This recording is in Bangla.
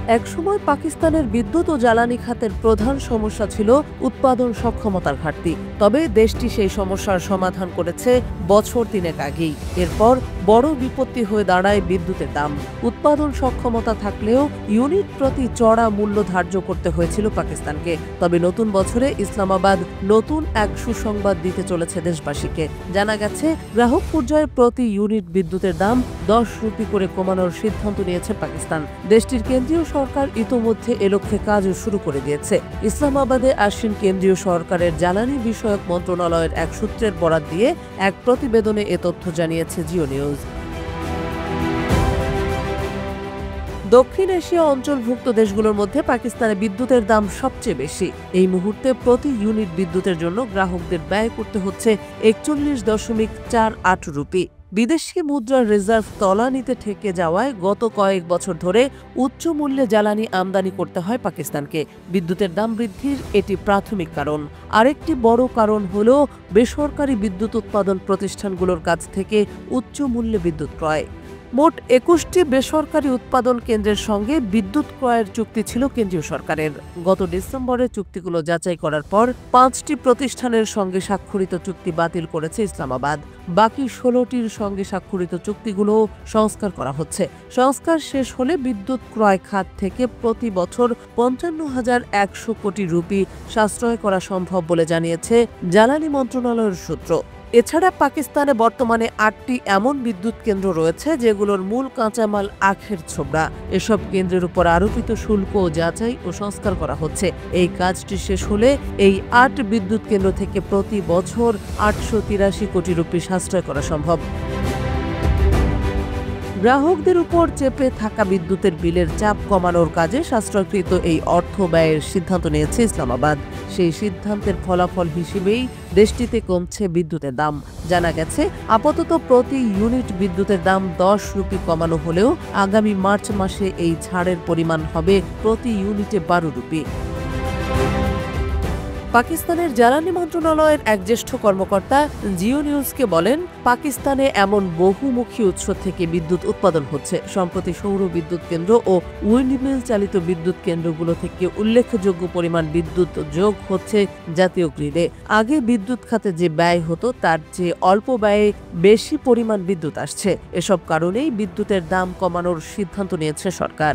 একসময় পাকিস্তানের বিদ্যুৎ ও জ্বালানি খাতের প্রধান সমস্যা ছিল উৎপাদন সক্ষমতার ঘাটতি। তবে দেশটি সেই সমস্যার সমাধান করেছে বছর ৩ আগেই। এরপর বড় বিপত্তি হয়ে দাঁড়ায় বিদ্যুতের দাম। উৎপাদন সক্ষমতা থাকলেও ইউনিট প্রতি চড়া মূল্য ধার্য করতে হয়েছিল পাকিস্তানকে। তবে নতুন বছরে ইসলামাবাদ নতুন এক সুসংবাদ দিতে চলেছে দেশবাসীকে। জানা গেছে, গ্রাহক পর্যায়ে প্রতি ইউনিট বিদ্যুতের দাম 10 রুপি করে কমানোর সিদ্ধান্ত নিয়েছে পাকিস্তান। দেশটির কেন্দ্রীয় সরকার ইতোমধ্যে এ লক্ষ্যে কাজও শুরু করে দিয়েছে। ইসলামাবাদে আসীন কেন্দ্রীয় সরকারের জ্বালানি বিষয়ক মন্ত্রণালয়ের এক সূত্রের বরাত দিয়ে এক প্রতিবেদনে এ তথ্য জানিয়েছে জিও নিউজ। দক্ষিণ এশিয়া অঞ্চলভুক্ত দেশগুলোর মধ্যে পাকিস্তানে বিদ্যুতের দাম সবচেয়ে বেশি। এই মুহূর্তে প্রতি ইউনিট বিদ্যুতের জন্য গ্রাহকদের ব্যয় করতে হচ্ছে 41.48 রুপি। বিদেশি মুদ্রার রিজার্ভ তলানিতে ঠেকে যাওয়ায় গত কয়েক বছর ধরে উচ্চ মূল্যে জ্বালানি আমদানি করতে হয় পাকিস্তানকে। বিদ্যুতের দাম বৃদ্ধির এটি প্রাথমিক কারণ। আরেকটি বড় কারণ হল বেসরকারি বিদ্যুৎ উৎপাদন প্রতিষ্ঠানগুলোর কাছ থেকে উচ্চ মূল্যে বিদ্যুৎ ক্রয়। মোট 21টি বেসরকারি উৎপাদন কেন্দ্রের সঙ্গে বিদ্যুৎ ক্রয়ের চুক্তি ছিল কেন্দ্রীয় সরকারের। গত ডিসেম্বরে চুক্তিগুলো যাচাই করার পর 5টি প্রতিষ্ঠানের সঙ্গে স্বাক্ষরিত চুক্তি বাতিল করেছে ইসলামাবাদ। বাকি 16টির সঙ্গে স্বাক্ষরিত চুক্তিগুলো সংস্কার করা হচ্ছে। সংস্কার শেষ হলে বিদ্যুৎ ক্রয় খাত থেকে প্রতি বছর 55,100 কোটি রুপি সাশ্রয় করা সম্ভব বলে জানিয়েছে জ্বালানি মন্ত্রণালয়ের সূত্র। এছাড়া পাকিস্তানে বর্তমানে 8টি এমন বিদ্যুৎ কেন্দ্র রয়েছে যেগুলোর মূল কাঁচামাল আখের ছোবড়া। এসব কেন্দ্রের উপর আরোপিত শুল্ক যাচাই ও সংস্কার করা হচ্ছে। এই কাজটি শেষ হলে এই 8 বিদ্যুৎ কেন্দ্র থেকে প্রতি বছর 883 কোটি রুপি সাশ্রয় করা সম্ভব। গ্রাহকদের উপর চেপে থাকা বিদ্যুতের বিলের চাপ কমানোর কাজে সাশ্রয়কৃত এই অর্থ ব্যয়ের সিদ্ধান্ত নিয়েছে ইসলামাবাদ। সেই সিদ্ধান্তের ফলাফল হিসেবেই দেশটিতে কমছে বিদ্যুতের দাম। জানা গেছে, আপাতত প্রতি ইউনিট বিদ্যুতের দাম 10 রুপি কমানো হলেও আগামী মার্চ মাসে এই ছাড়ের পরিমাণ হবে প্রতি ইউনিটে 12 রুপি। পাকিস্তানের জ্বালানি মন্ত্রণালয়ের এক জ্যেষ্ঠ কর্মকর্তা জিও নিউজকে বলেন, পাকিস্তানে এমন বহুমুখী উৎস থেকে বিদ্যুৎ উৎপাদন হচ্ছে। সম্প্রতি সৌর বিদ্যুৎ কেন্দ্র ও উইন্ডমিল চালিত বিদ্যুৎ কেন্দ্রগুলো থেকে উল্লেখযোগ্য পরিমাণ বিদ্যুৎ যোগ হচ্ছে জাতীয় গ্রিডে। আগে বিদ্যুৎ খাতে যে ব্যয় হতো তার চেয়ে অল্প ব্যয়ে বেশি পরিমাণ বিদ্যুৎ আসছে। এসব কারণেই বিদ্যুতের দাম কমানোর সিদ্ধান্ত নিয়েছে সরকার।